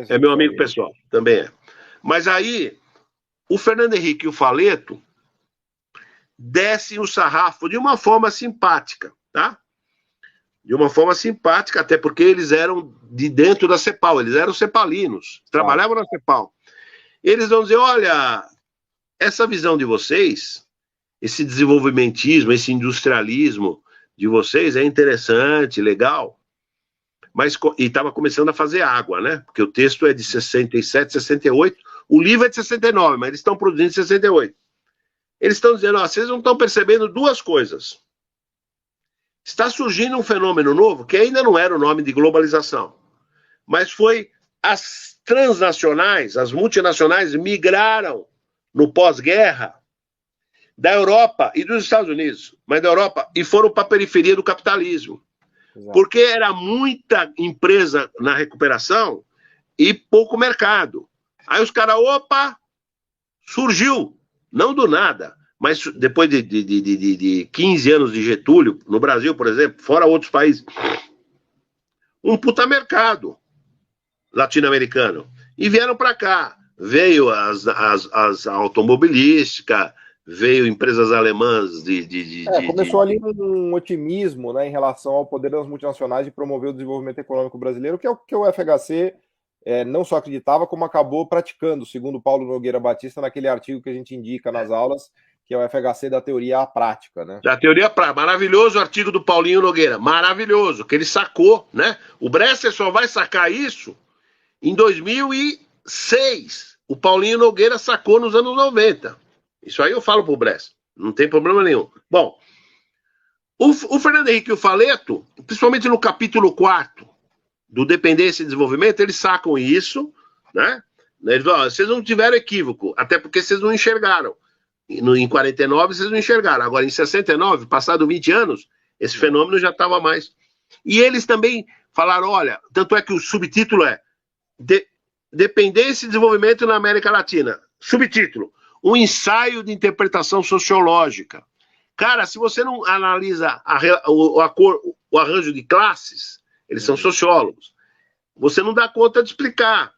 é meu amigo pessoal, também é. Mas aí, o Fernando Henrique e o Faleto descem o sarrafo de uma forma simpática, tá? De uma forma simpática, até porque eles eram de dentro da CEPAL, eles eram cepalinos, trabalhavam na CEPAL. Eles vão dizer, olha, essa visão de vocês, esse desenvolvimentismo, esse industrialismo de vocês é interessante, legal, mas e estava começando a fazer água, né? Porque o texto é de 67, 68, o livro é de 69, mas eles estão produzindo em 68. Eles estão dizendo, ó, vocês não estão percebendo duas coisas. Está surgindo um fenômeno novo, que ainda não era o nome de globalização, mas foi as transnacionais, as multinacionais migraram no pós-guerra da Europa e dos Estados Unidos, mas da Europa, e foram para a periferia do capitalismo. Exato. Porque era muita empresa na recuperação e pouco mercado. Aí os caras, opa, surgiu. Não do nada, mas depois de 15 anos de Getúlio, no Brasil, por exemplo, fora outros países, um puta mercado latino-americano. E vieram para cá. Veio as automobilísticas, veio empresas alemãs começou ali um otimismo, né, em relação ao poder das multinacionais de promover o desenvolvimento econômico brasileiro, que é o que o FHC... não só acreditava, como acabou praticando, segundo Paulo Nogueira Batista, naquele artigo que a gente indica nas aulas, que é o FHC da teoria à prática, né? Da teoria à prática. Maravilhoso o artigo do Paulinho Nogueira. Maravilhoso, que ele sacou, né? O Bresser só vai sacar isso em 2006. O Paulinho Nogueira sacou nos anos 90. Isso aí eu falo pro Bresser. Não tem problema nenhum. Bom, o Fernando Henrique e o Faleto, principalmente no capítulo 4, do Dependência e Desenvolvimento, eles sacam isso, né? Eles falam, vocês não tiveram equívoco, até porque vocês não enxergaram. Em 49 vocês não enxergaram. Agora, em 69, passado 20 anos, esse fenômeno já estava mais. E eles também falaram, olha, tanto é que o subtítulo é Dependência e Desenvolvimento na América Latina. Subtítulo, um ensaio de interpretação sociológica. Cara, se você não analisa o arranjo de classes, eles são sociólogos. Você não dá conta de explicar,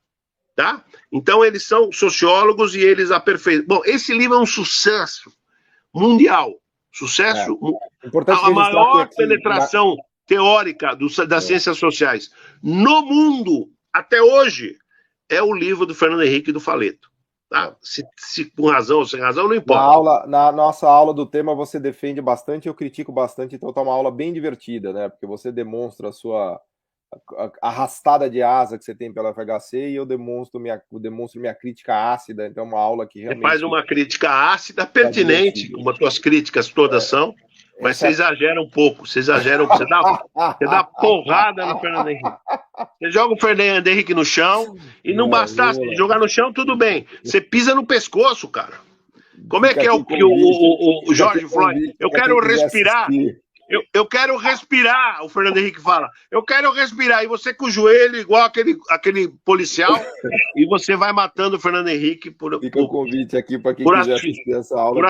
tá? Então, eles são sociólogos e eles aperfeiçoam. Bom, esse livro é um sucesso mundial. Sucesso. A maior penetração teórica das ciências sociais no mundo, até hoje, é o livro do Fernando Henrique e do Faleto. Tá? Se com razão ou sem razão, não importa. Na nossa aula do tema, você defende bastante, eu critico bastante, então tá uma aula bem divertida, né? Porque você demonstra a sua arrastada de asa que você tem pela FHC e eu demonstro minha crítica ácida, então é uma aula que realmente... Você faz uma crítica ácida, pertinente, como as suas críticas todas são, mas você exagera um pouco, você dá porrada no Fernando Henrique. Você joga o Fernando Henrique no chão e não bastasse jogar no chão, tudo bem. Você pisa no pescoço, cara. Como é que é o Jorge Floyd? Eu quero respirar. Eu quero respirar, o Fernando Henrique fala. Eu quero respirar. E você com o joelho igual aquele policial e você vai matando o Fernando Henrique Fica o convite aqui para quem quiser assistir essa aula.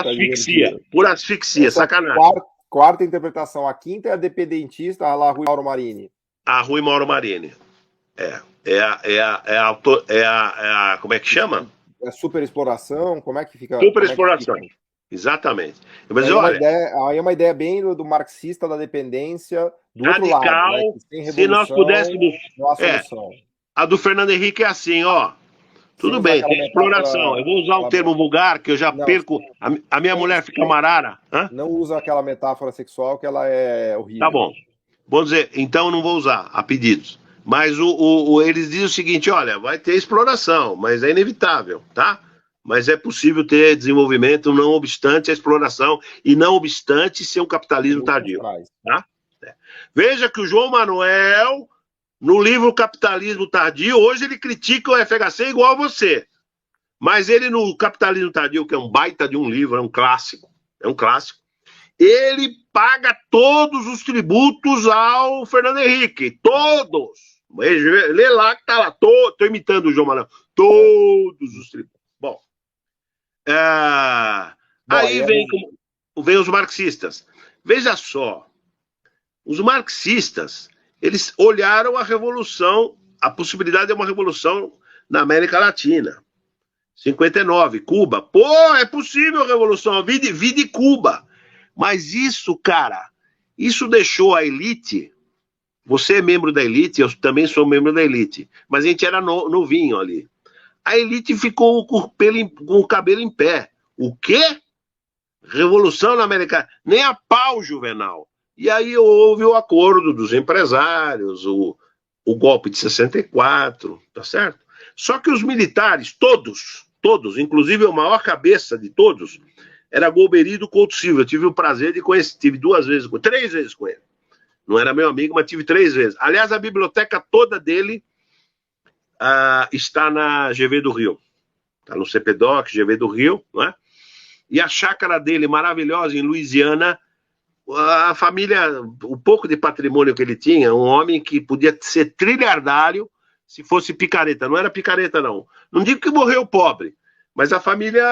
Por asfixia, sacanagem. Quarta interpretação. A quinta é a dependentista, a Rui Mauro Marini. A Rui Mauro Marini. Como é que chama? É superexploração? Como é que fica? Superexploração. Exatamente. Mas aí é uma ideia bem do marxista da dependência do radical, outro lado, né? Se nós pudéssemos... a do Fernando Henrique é assim, ó. Tudo bem, tem exploração. Eu vou usar o termo vulgar, que eu já perco... A minha mulher fica marara. Não usa aquela metáfora sexual, que ela é horrível. Tá bom. Vou dizer, então eu não vou usar, a pedidos. Mas eles dizem o seguinte, olha, vai ter exploração, mas é inevitável, tá? Mas é possível ter desenvolvimento não obstante a exploração e não obstante ser um capitalismo tardio, tá? Veja que o João Manuel, no livro Capitalismo Tardio, hoje ele critica o FHC igual a você. Mas ele no Capitalismo Tardio, que é um baita de um livro, é um clássico, ele paga todos os tributos ao Fernando Henrique, todos. Lê lá que tá lá, tô imitando o João Manuel, todos os tributos. Bom, aí vem os marxistas. Veja só, os marxistas, eles olharam a revolução, a possibilidade de uma revolução na América Latina. 59, Cuba. Pô, é possível a revolução, vide Cuba. Mas isso, cara, isso deixou a elite. Você é membro da elite, eu também sou membro da elite. Mas a gente era novinho ali. A elite ficou com o cabelo em pé. O quê? Revolução na América. Nem a pau, Juvenal. E aí houve o acordo dos empresários, o golpe de 64, tá certo? Só que os militares, todos, inclusive a maior cabeça de todos, era Golbery do Couto Silva. Eu tive o prazer de conhecer, tive 3 vezes com ele. Não era meu amigo, mas tive 3 vezes. Aliás, a biblioteca toda dele está na GV do Rio. Está no CPDOC, GV do Rio, não é? E a chácara dele, maravilhosa, em Louisiana, a família, o pouco de patrimônio que ele tinha, um homem que podia ser trilhardário se fosse picareta. Não era picareta, não. Não digo que morreu pobre, mas a família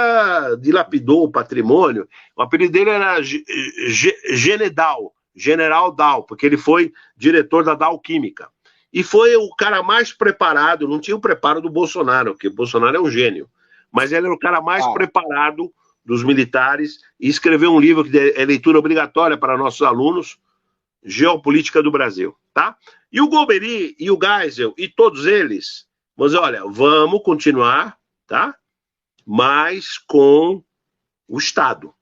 dilapidou o patrimônio. O apelido dele era General Dow, porque ele foi diretor da Dow Química. E foi o cara mais preparado, não tinha o preparo do Bolsonaro, porque o Bolsonaro é um gênio, mas ele era o cara mais preparado dos militares, e escreveu um livro que é leitura obrigatória para nossos alunos, Geopolítica do Brasil, tá? E o Golbery e o Geisel e todos eles, mas olha, vamos continuar, tá? Mas com o Estado.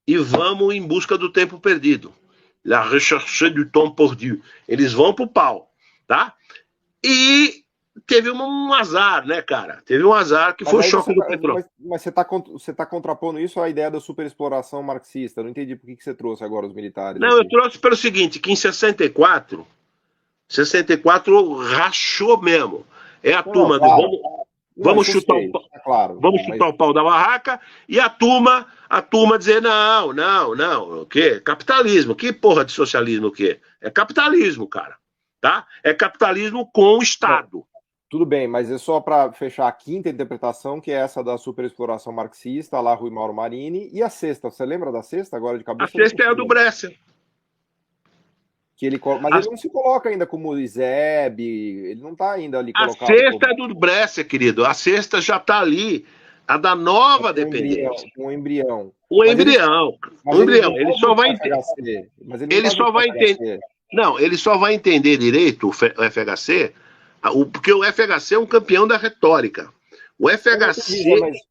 E vamos em busca do tempo perdido. La recherche du temps perdu. Eles vão pro pau, tá? E teve um azar, né, cara? Teve um azar que foi o choque do petróleo. Mas você tá contrapondo isso à ideia da superexploração marxista. Eu não entendi por que você trouxe agora os militares. Não, eu trouxe pelo seguinte, que em 64 rachou mesmo. É a turma do vamos chutar o pau da barraca, e a turma dizer, não, o quê? Capitalismo, que porra de socialismo o quê? É capitalismo, cara, tá? É capitalismo com o Estado. Tudo bem, mas é só para fechar a quinta interpretação, que é essa da superexploração marxista, lá Rui Mauro Marini, e a sexta, você lembra da sexta agora de cabeça? A sexta é a do Bresser. Mas ele não se coloca ainda como ISEB, ele não está ainda ali colocado. A sexta é do Bresser, querido. A sexta já está ali, a da nova dependência. Um embrião. Ele só vai entender. Ele só vai entender. Não, ele só vai entender direito o FHC, porque o FHC é um campeão da retórica. O FHC.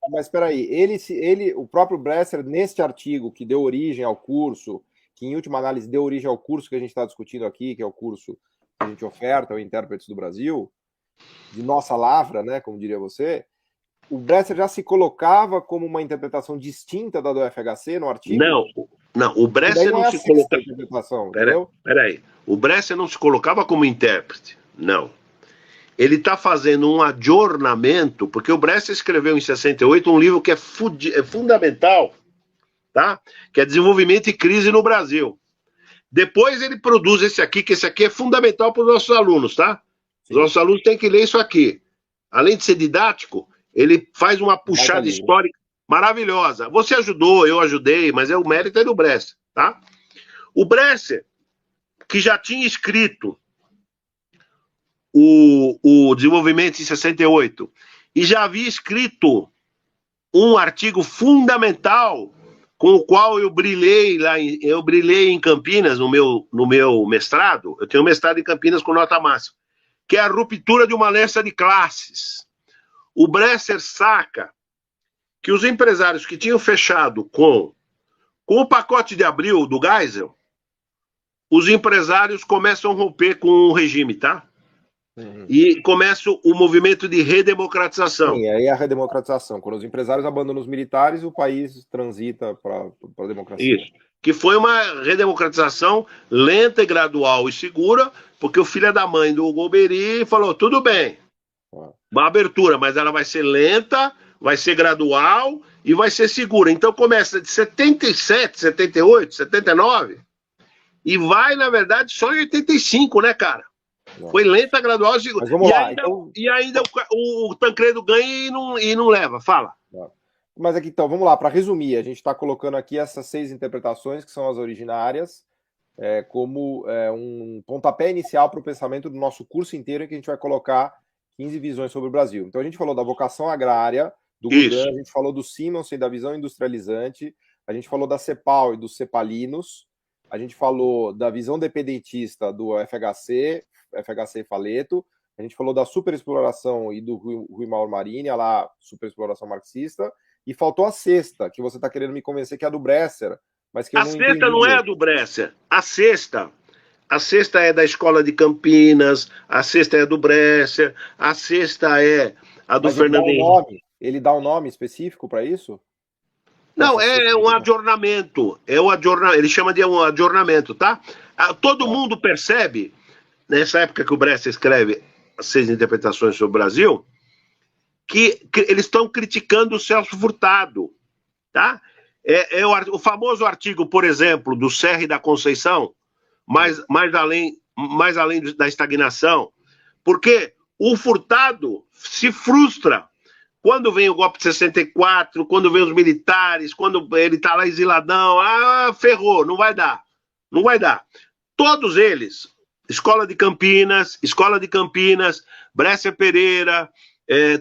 Mas espera aí, o próprio Bresser, neste artigo que deu origem ao curso, que em última análise deu origem ao curso que a gente está discutindo aqui, que é o curso que a gente oferta, o Intérpretes do Brasil, de nossa lavra, né, como diria você, o Bresser já se colocava como uma interpretação distinta da do FHC no artigo? Não, o Bresser não se colocava. Peraí, o Bresser não se colocava como intérprete, não. Ele está fazendo um adjornamento, porque o Bresser escreveu em 68 um livro que é fundamental, tá? Que é Desenvolvimento e Crise no Brasil. Depois ele produz esse aqui, que esse aqui é fundamental para os nossos alunos, tá? Os nossos alunos têm que ler isso aqui. Além de ser didático, ele faz uma puxada histórica maravilhosa. Você ajudou, eu ajudei, mas o mérito é do Bresser, tá? O Bresser, que já tinha escrito o Desenvolvimento em 68 e já havia escrito um artigo fundamental com o qual eu brilhei em Campinas no meu mestrado. Eu tenho um mestrado em Campinas com nota máxima, que é a ruptura de uma aliança de classes. O Bresser saca que os empresários que tinham fechado com o pacote de abril do Geisel, os empresários começam a romper com o regime, tá? E começa o movimento de redemocratização. Sim, aí é a redemocratização. Quando os empresários abandonam os militares, o país transita para a democracia. Isso. Que foi uma redemocratização lenta e gradual e segura, porque o filho da mãe do Golbery falou, tudo bem, uma abertura, mas ela vai ser lenta, vai ser gradual e vai ser segura. Então começa de 77, 78, 79 e vai, na verdade, só em 85, né, cara? Foi lenta, gradual e segura. Mas vamos lá. E ainda o Tancredo ganha e não leva. Fala. Mas aqui, então, vamos lá. Para resumir, a gente está colocando aqui essas 6 interpretações, que são as originárias, como um pontapé inicial para o pensamento do nosso curso inteiro, em que a gente vai colocar 15 visões sobre o Brasil. Então, a gente falou da vocação agrária, do Gudin, a gente falou do Simonsen, da visão industrializante, a gente falou da CEPAL e dos cepalinos, a gente falou da visão dependentista do FHC e Faleto, a gente falou da superexploração e do Rui Mauro Marini, lá superexploração marxista, e faltou a sexta, que você está querendo me convencer que é a do Bresser, mas que eu não entendi. A sexta não é a do Bresser. A sexta é da Escola de Campinas, a sexta é a do Bresser, a sexta é a do Fernando Henrique. Ele dá um nome específico para isso? Não, é um adornamento. Ele chama de um adornamento, tá? Todo mundo percebe, nessa época que o Bresser escreve as 6 interpretações sobre o Brasil, que eles estão criticando o Celso Furtado, tá? O famoso artigo, por exemplo, do Serra e da Conceição, mais além da estagnação, porque o Furtado se frustra quando vem o golpe de 64, quando vem os militares, quando ele está lá exiladão, ferrou, não vai dar. Todos eles, Escola de Campinas, Bresser Pereira,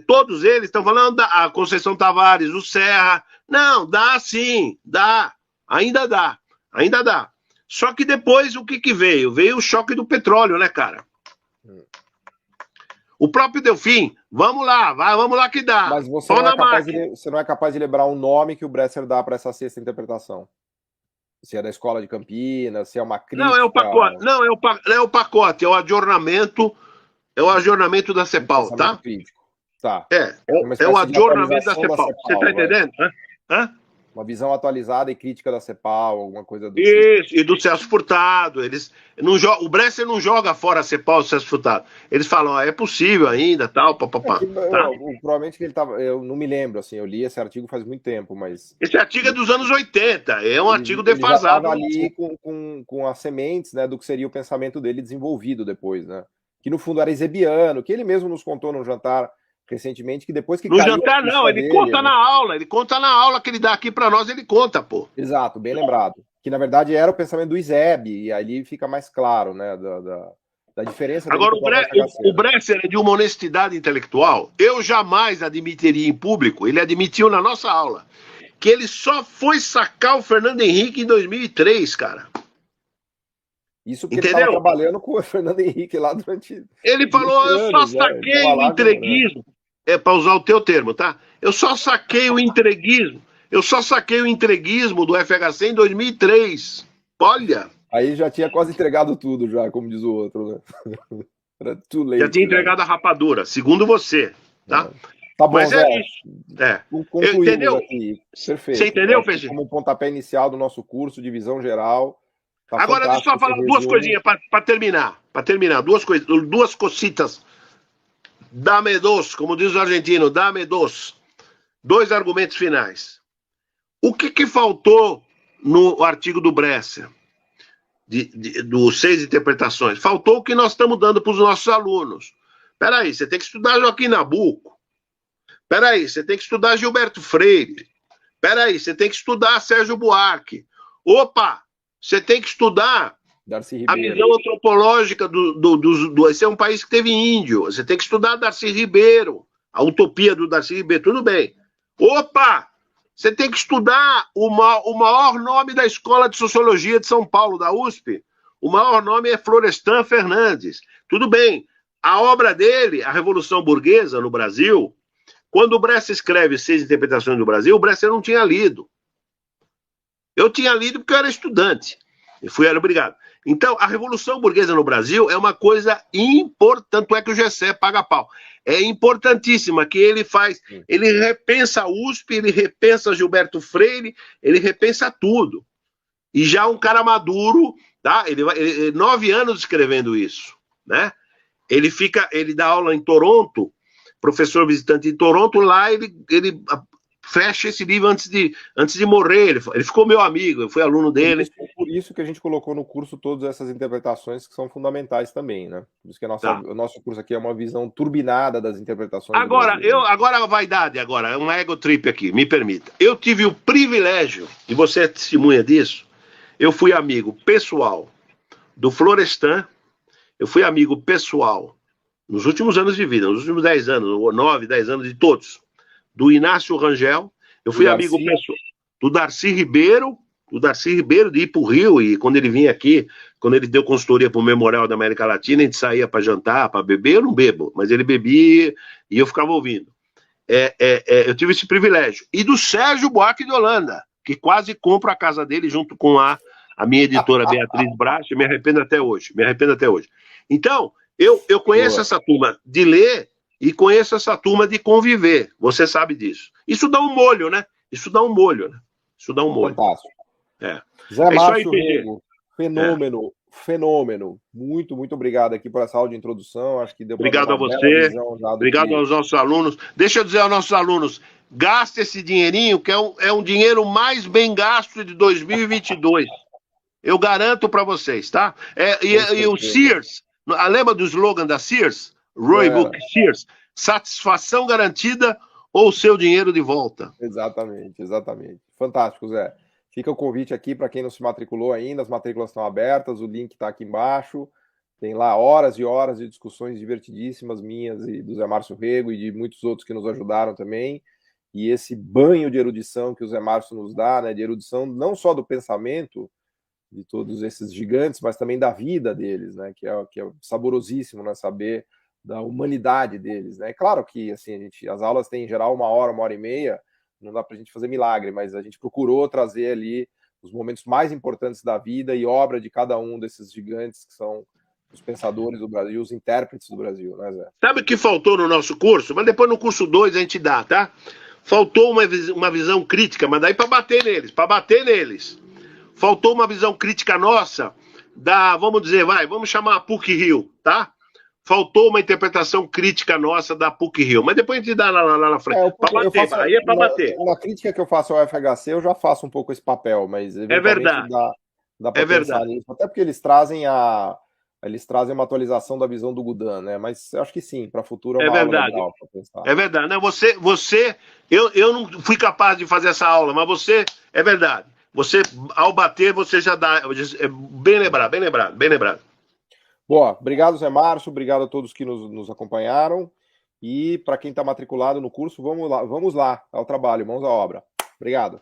todos eles estão falando da Conceição Tavares, o Serra. Não, dá sim, ainda dá. Só que depois o que veio? Veio o choque do petróleo, né, cara? O próprio Delfim, vamos lá que dá. Mas você não é capaz de lembrar um nome que o Bresser dá para essa sexta interpretação? Se é da Escola de Campinas, se é uma crítica... Não, é o pacote. Não, é o pacote, é o adornamento da CEPAL, tá? Crítico. Tá. É o adornamento da CEPAL. Você tá entendendo? Hã? Uma visão atualizada e crítica da CEPAL, alguma coisa do Isso, tipo. E do Celso Furtado. O Bresser não joga fora a CEPAL, o Celso Furtado. Eles falam, é possível ainda, tal, papapá. Tá? Provavelmente que ele estava... Eu não me lembro, assim, eu li esse artigo faz muito tempo, mas... Esse artigo é dos anos 80, é um artigo defasado. Ele já estava ali com as sementes, né, do que seria o pensamento dele desenvolvido depois, né? Que no fundo era ezebiano, que ele mesmo nos contou num jantar recentemente, que depois que no jantar não, ele conta na aula que ele dá aqui para nós, ele conta, pô. Exato, bem lembrado. Que na verdade era o pensamento do Izeb, e ali fica mais claro, né, da diferença. Agora, o Bresser é de uma honestidade intelectual, eu jamais admitiria em público, ele admitiu na nossa aula, que ele só foi sacar o Fernando Henrique em 2003, cara. Isso porque ele estava trabalhando com o Fernando Henrique lá durante... Ele falou, eu só saquei o entreguismo. Para usar o teu termo, tá? Eu só saquei o entreguismo do FHC em 2003. Olha! Aí já tinha quase entregado tudo já, como diz o outro, né? Era too late, já tinha entregado a rapadura, segundo você, tá? Tá bom, mas Zé. É isso. Entendeu? Aqui. Perfeito. Você entendeu, Feijão? Como pontapé inicial do nosso curso de visão geral. Tá. Agora deixa eu só falar duas coisinhas para terminar. Duas cositas. Dame dos, como diz o argentino, dame dos. 2 argumentos finais. O que faltou no artigo do Bresser, dos 6 interpretações? Faltou o que nós estamos dando para os nossos alunos. Peraí, você tem que estudar Joaquim Nabuco. Peraí, você tem que estudar Gilberto Freire. Peraí, você tem que estudar Sérgio Buarque. Opa, você tem que estudar a visão antropológica esse é um país que teve índio. Você tem que estudar Darcy Ribeiro, a utopia do Darcy Ribeiro. Tudo bem. Opa! Você tem que estudar o maior nome da Escola de Sociologia de São Paulo, da USP. O maior nome é Florestan Fernandes. Tudo bem. A obra dele, A Revolução Burguesa no Brasil, quando o Bresser escreve 6 interpretações do Brasil, o Bresser não tinha lido. Eu tinha lido porque eu era estudante. Era obrigado. Então, a Revolução Burguesa no Brasil é uma coisa importante, tanto é que o Gessé paga pau. É importantíssima que ele faz, ele repensa a USP, ele repensa Gilberto Freire, ele repensa tudo. E já um cara maduro, tá? Ele 9 anos escrevendo isso, né? Ele dá aula em Toronto, professor visitante em Toronto, lá ele fecha esse livro antes de morrer. Ele ficou meu amigo, eu fui aluno dele. Por isso que a gente colocou no curso todas essas interpretações que são fundamentais também, né? Por isso que o nosso curso aqui é uma visão turbinada das interpretações. Agora a vaidade, é uma ego trip aqui, me permita. Eu tive o privilégio, e você é testemunha disso, eu fui amigo pessoal do Florestan, eu fui amigo pessoal nos últimos anos de vida, nos últimos 10 anos, 9, 10 anos de todos, do Inácio Rangel, eu fui amigo pessoal do Darcy Ribeiro de ir para o Rio, e quando ele vinha aqui, quando ele deu consultoria para o Memorial da América Latina, a gente saía para jantar, para beber, eu não bebo, mas ele bebia e eu ficava ouvindo. Eu tive esse privilégio. E do Sérgio Buarque de Holanda, que quase compro a casa dele junto com a minha editora Beatriz Bracha, me arrependo até hoje. Então, eu conheço essa turma de ler e conheço essa turma de conviver. Você sabe disso. Isso dá um molho, né? Fantástico. Zé Márcio Rego, fenômeno. Muito, muito obrigado aqui por essa aula de introdução. Acho que deu obrigado a você. Obrigado aos nossos alunos. Deixa eu dizer aos nossos alunos, gaste esse dinheirinho, que é um dinheiro mais bem gasto de 2022. Eu garanto para vocês, tá? E o Sears, lembra do slogan da Sears? Roybook Sears, satisfação garantida ou seu dinheiro de volta. Exatamente. Fantástico, Zé. Fica o convite aqui para quem não se matriculou ainda, as matrículas estão abertas, o link está aqui embaixo. Tem lá horas e horas de discussões divertidíssimas minhas e do Zé Márcio Rego e de muitos outros que nos ajudaram também. E esse banho de erudição que o Zé Márcio nos dá, né, de erudição não só do pensamento de todos esses gigantes, mas também da vida deles, né, que é saborosíssimo, né, saber da humanidade deles, né. Claro que assim, as aulas têm em geral 1 hora e meia, não dá para a gente fazer milagre, mas a gente procurou trazer ali os momentos mais importantes da vida e obra de cada um desses gigantes que são os pensadores do Brasil, os intérpretes do Brasil, né, Zé? Sabe o que faltou no nosso curso? Mas depois no curso 2 a gente dá, tá? Faltou uma visão crítica, mas daí para bater neles. Faltou uma visão crítica nossa vamos dizer, vamos chamar a PUC-Rio, tá? Faltou uma interpretação crítica nossa da PUC-Rio, mas depois a gente dá lá na frente. Aí é para bater. Na crítica que eu faço ao FHC, eu já faço um pouco esse papel, mas verdade. Dá para pensar nisso. Até porque eles trazem uma atualização da visão do Gudan, né? Mas eu acho que sim, para o futuro é uma aula legal para pensar. É verdade. Não, eu não fui capaz de fazer essa aula, mas você, é verdade. Você, ao bater, você já dá. Bem lembrado. Boa, obrigado, Zé Márcio, obrigado a todos que nos acompanharam. E para quem está matriculado no curso, vamos lá ao trabalho, mãos à obra. Obrigado.